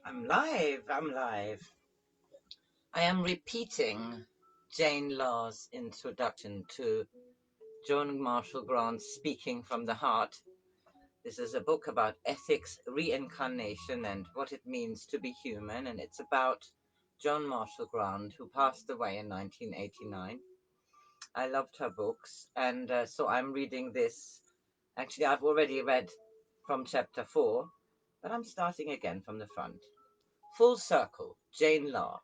I'm live. I am repeating Jane Lahr's introduction to Joan Marshall Grant Speaking from the Heart. This is a book about ethics, reincarnation, and what it means to be human, and it's about Joan Marshall Grant, who passed away in 1989. I loved her books, and so I'm reading this. Actually, I've already read from chapter 4, but I'm starting again from the front. Full Circle, Jane Lahr.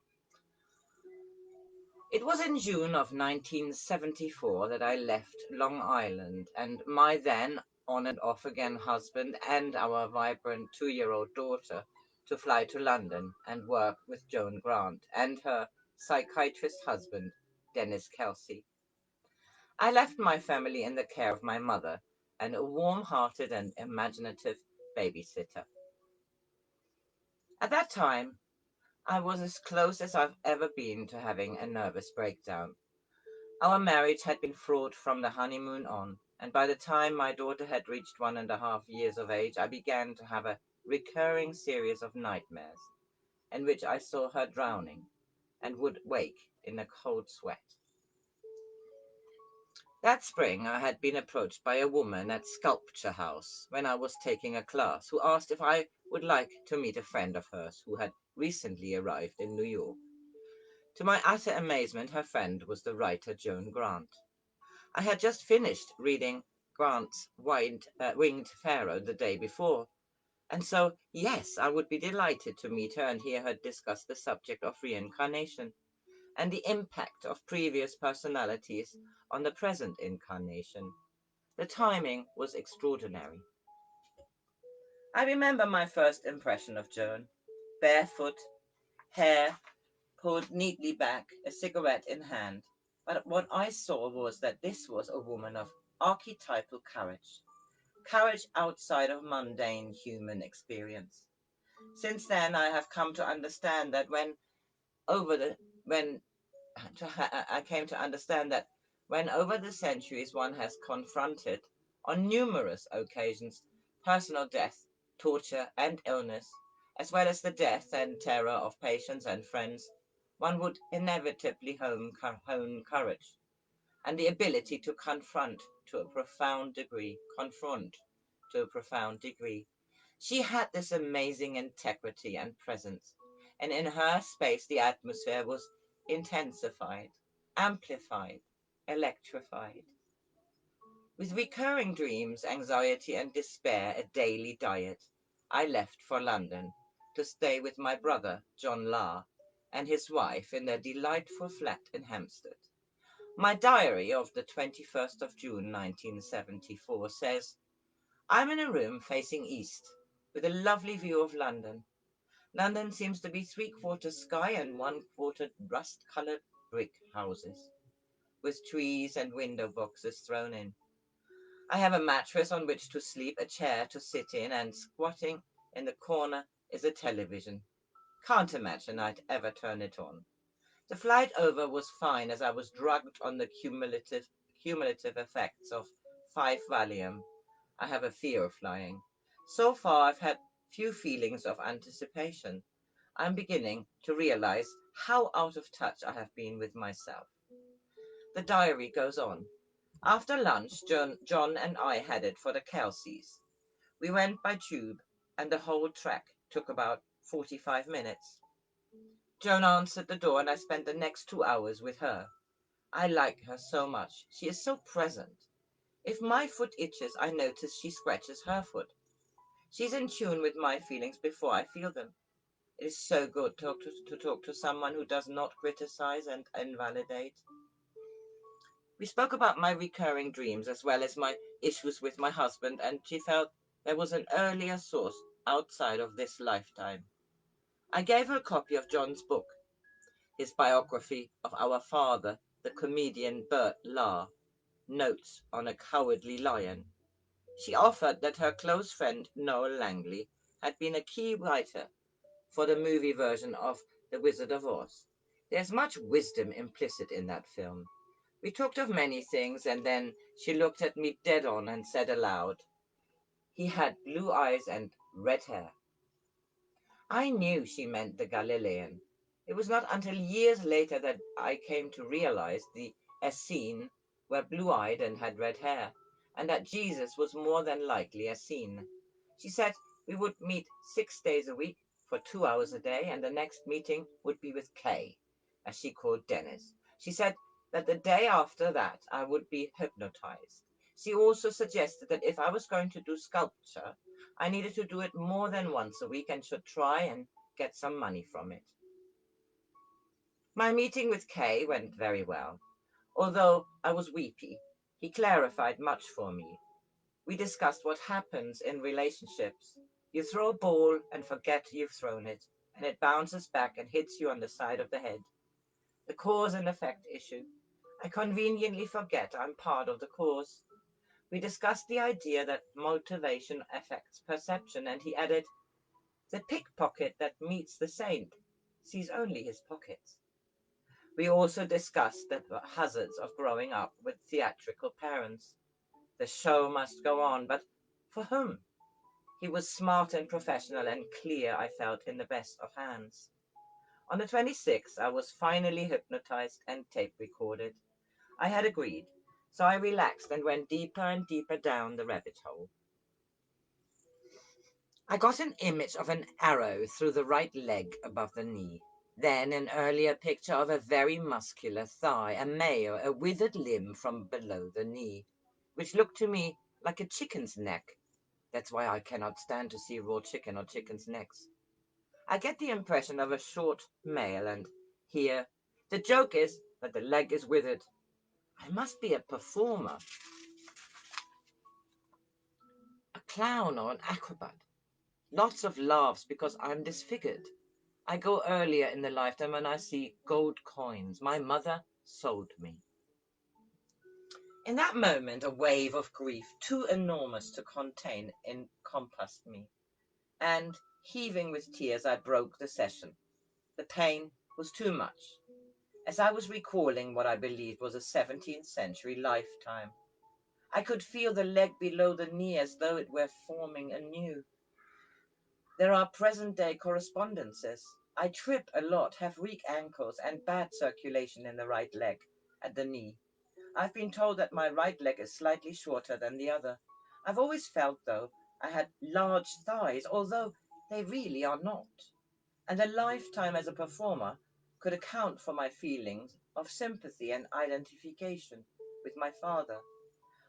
It was in June of 1974 that I left Long Island, and my then on and off again husband and our vibrant 2-year-old daughter to fly to London and work with Joan Grant and her psychiatrist husband, Dennis Kelsey. I left my family in the care of my mother and a warm-hearted and imaginative babysitter. At that time, I was as close as I've ever been to having a nervous breakdown. Our marriage had been fraught from the honeymoon on, and by the time my daughter had reached 1.5 years of age, I began to have a recurring series of nightmares, in which I saw her drowning and would wake in a cold sweat. That spring, I had been approached by a woman at Sculpture House when I was taking a class, who asked if I would like to meet a friend of hers who had recently arrived in New York. To my utter amazement, her friend was the writer Joan Grant. I had just finished reading Grant's Winged Pharaoh the day before, and so, yes, I would be delighted to meet her and hear her discuss the subject of reincarnation and the impact of previous personalities on the present incarnation. The timing was extraordinary. I remember my first impression of Joan. Barefoot, hair pulled neatly back, a cigarette in hand. But what I saw was that this was a woman of archetypal courage, courage outside of mundane human experience. Since then, I have come to understand that I came to understand that when over the centuries one has confronted, on numerous occasions, personal death, torture, and illness, as well as the death and terror of patients and friends, one would inevitably hone courage and the ability to confront to a profound degree. She had this amazing integrity and presence, and in her space the atmosphere was intensified, amplified, electrified. With recurring dreams, anxiety, and despair a daily diet, I left for London to stay with my brother, John Lahr, and his wife in their delightful flat in Hampstead. My diary of the 21st of June 1974 says, I'm in a room facing east, with a lovely view of London. London seems to be 3/4 sky and 1/4 rust-coloured brick houses, with trees and window boxes thrown in. I have a mattress on which to sleep, a chair to sit in, and squatting in the corner is a television. Can't imagine I'd ever turn it on. The flight over was fine, as I was drugged on the cumulative effects of 5 Valium. I have a fear of flying. So far, I've had few feelings of anticipation. I'm beginning to realize how out of touch I have been with myself. The diary goes on. After lunch, John and I headed for the Kelseys. We went by tube, and the whole trek took about 45 minutes. Joan answered the door, and I spent the next 2 hours with her. I like her so much. She is so present. If my foot itches, I notice she scratches her foot. She's in tune with my feelings before I feel them. It is so good to talk to someone who does not criticize and invalidate. We spoke about my recurring dreams as well as my issues with my husband, and she felt there was an earlier source outside of this lifetime. I gave her a copy of John's book, his biography of our father, the comedian Bert Lahr, Notes on a Cowardly Lion. She offered that her close friend Noel Langley had been a key writer for the movie version of The Wizard of Oz. There's much wisdom implicit in that film. We talked of many things, and then she looked at me dead on and said aloud, "He had blue eyes and red hair." I knew she meant the Galilean. It was not until years later that I came to realize the Essenes were blue-eyed and had red hair, and that Jesus was more than likely Essene. She said we would meet 6 days a week for 2 hours a day, and the next meeting would be with Kay, as she called Dennis. She said that the day after that I would be hypnotized. She also suggested that if I was going to do sculpture, I needed to do it more than once a week and should try and get some money from it. My meeting with Kay went very well. Although I was weepy, he clarified much for me. We discussed what happens in relationships. You throw a ball and forget you've thrown it, and it bounces back and hits you on the side of the head. The cause and effect issue. I conveniently forget I'm part of the cause. We discussed the idea that motivation affects perception, and he added, "The pickpocket that meets the saint sees only his pockets." We also discussed the hazards of growing up with theatrical parents. The show must go on, but for whom? He was smart and professional and clear, I felt, in the best of hands. On the 26th, I was finally hypnotized and tape recorded. I had agreed, so I relaxed and went deeper and deeper down the rabbit hole. I got an image of an arrow through the right leg above the knee. Then an earlier picture of a very muscular thigh, a male, a withered limb from below the knee, which looked to me like a chicken's neck. That's why I cannot stand to see raw chicken or chicken's necks. I get the impression of a short male, and here, the joke is that the leg is withered. I must be a performer, a clown or an acrobat. Lots of laughs because I'm disfigured. I go earlier in the lifetime when I see gold coins. My mother sold me. In that moment, a wave of grief, too enormous to contain, encompassed me, and, heaving with tears, I broke the session. The pain was too much, as I was recalling what I believed was a 17th century lifetime. I could feel the leg below the knee as though it were forming anew. There are present-day correspondences. I trip a lot, have weak ankles, and bad circulation in the right leg, at the knee. I've been told that my right leg is slightly shorter than the other. I've always felt, though, I had large thighs, although they really are not. And a lifetime as a performer could account for my feelings of sympathy and identification with my father.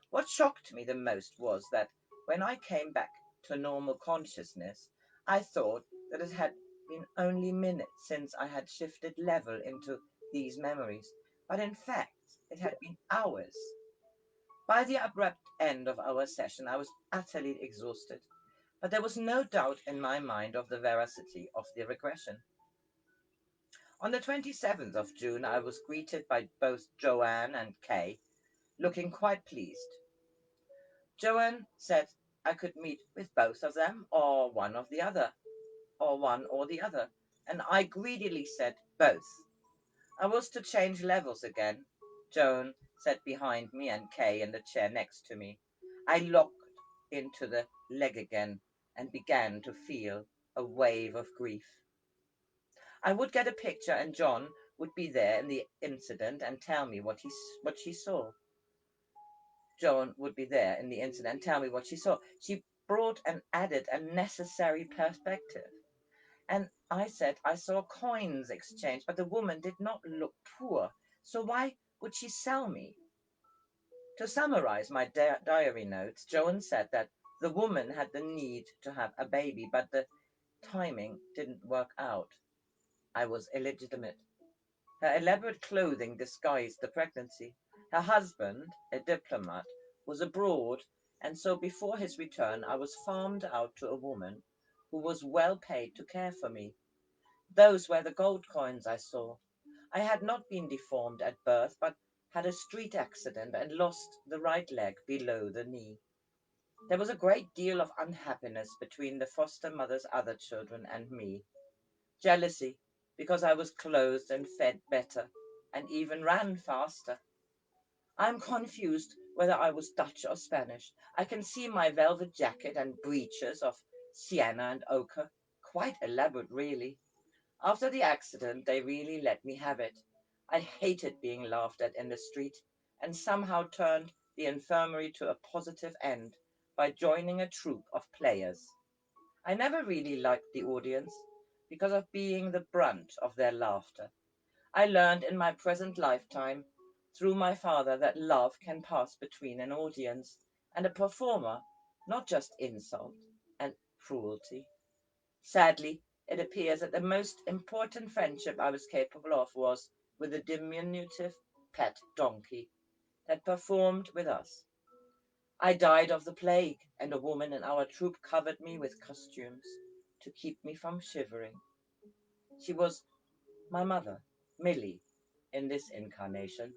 What shocked me the most was that when I came back to normal consciousness, I thought that it had been only minutes since I had shifted level into these memories, but in fact, it had been hours. By the abrupt end of our session, I was utterly exhausted, but there was no doubt in my mind of the veracity of the regression. On the 27th of June, I was greeted by both Joanne and Kay, looking quite pleased. Joanne said I could meet with both of them, or one of the other, or one or the other, and I greedily said both. I was to change levels again. Joan sat behind me and Kay in the chair next to me. I locked into the leg again and began to feel a wave of grief. I would get a picture and John would be there in the incident and tell me what she saw. Joan would be there in the incident and tell me what she saw. She brought and added a necessary perspective. And I said I saw coins exchanged, but the woman did not look poor. So why would she sell me? To summarize my diary notes, Joan said that the woman had the need to have a baby, but the timing didn't work out. I was illegitimate. Her elaborate clothing disguised the pregnancy. Her husband, a diplomat, was abroad, and so before his return I was farmed out to a woman who was well paid to care for me. Those were the gold coins I saw. I had not been deformed at birth, but had a street accident and lost the right leg below the knee. There was a great deal of unhappiness between the foster mother's other children and me. Jealousy, because I was clothed and fed better, and even ran faster. I'm confused whether I was Dutch or Spanish. I can see my velvet jacket and breeches of sienna and ochre, quite elaborate really. After the accident, they really let me have it. I hated being laughed at in the street, and somehow turned the infirmary to a positive end by joining a troupe of players. I never really liked the audience because of being the brunt of their laughter. I learned in my present lifetime through my father that love can pass between an audience and a performer, not just insult and cruelty. Sadly, it appears that the most important friendship I was capable of was with a diminutive pet donkey that performed with us. I died of the plague, and a woman in our troop covered me with costumes to keep me from shivering. She was my mother, Millie, in this incarnation.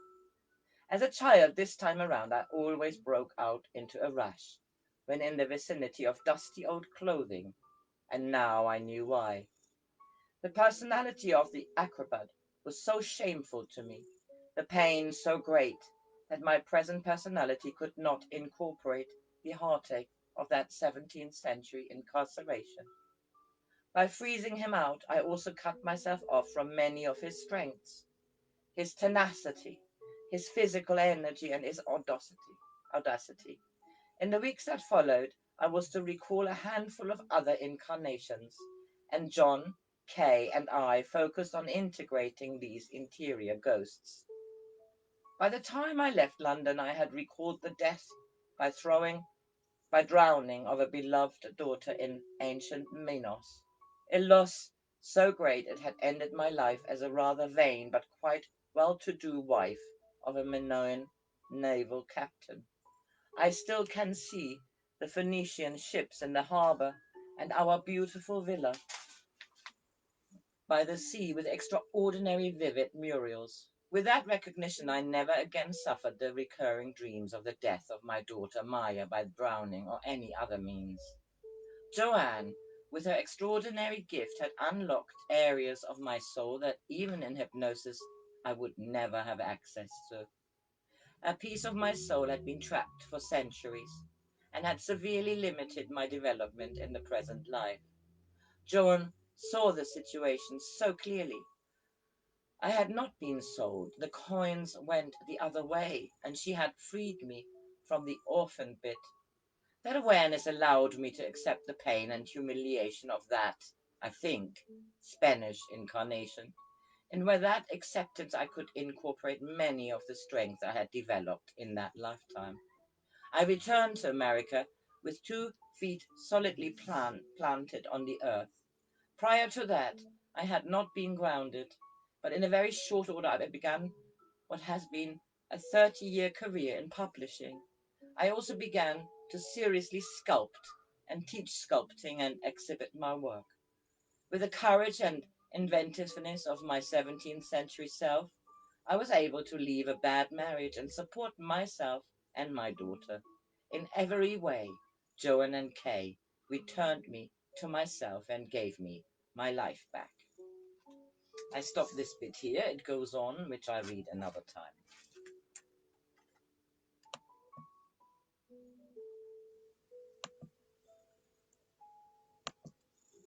As a child, this time around, I always broke out into a rash when in the vicinity of dusty old clothing, and now I knew why. The personality of the acrobat was so shameful to me, the pain so great, that my present personality could not incorporate the heartache of that 17th century incarceration. By freezing him out, I also cut myself off from many of his strengths, his tenacity, his physical energy, and his audacity. In the weeks that followed, I was to recall a handful of other incarnations, and John, Kay, and I focused on integrating these interior ghosts. By the time I left London, I had recalled the death by drowning of a beloved daughter in ancient Minos, a loss so great it had ended my life as a rather vain but quite well-to-do wife of a Minoan naval captain. I still can see the Phoenician ships in the harbour and our beautiful villa by the sea with extraordinary vivid murals. With that recognition, I never again suffered the recurring dreams of the death of my daughter Maya by drowning or any other means. Joanne, with her extraordinary gift, had unlocked areas of my soul that even in hypnosis I would never have access to. A piece of my soul had been trapped for centuries and had severely limited my development in the present life. Joan saw the situation so clearly. I had not been sold. The coins went the other way, and she had freed me from the orphan bit. That awareness allowed me to accept the pain and humiliation of that, I think, Spanish incarnation. And with that acceptance, I could incorporate many of the strengths I had developed in that lifetime. I returned to America with 2 feet solidly planted on the earth. Prior to that, I had not been grounded, but in a very short order, I began what has been a 30-year career in publishing. I also began to seriously sculpt and teach sculpting and exhibit my work. With the courage and inventiveness of my 17th century self, I was able to leave a bad marriage and support myself and my daughter. In every way, Joan and Kay returned me to myself and gave me my life back. I stop this bit here. It goes on, which I read another time.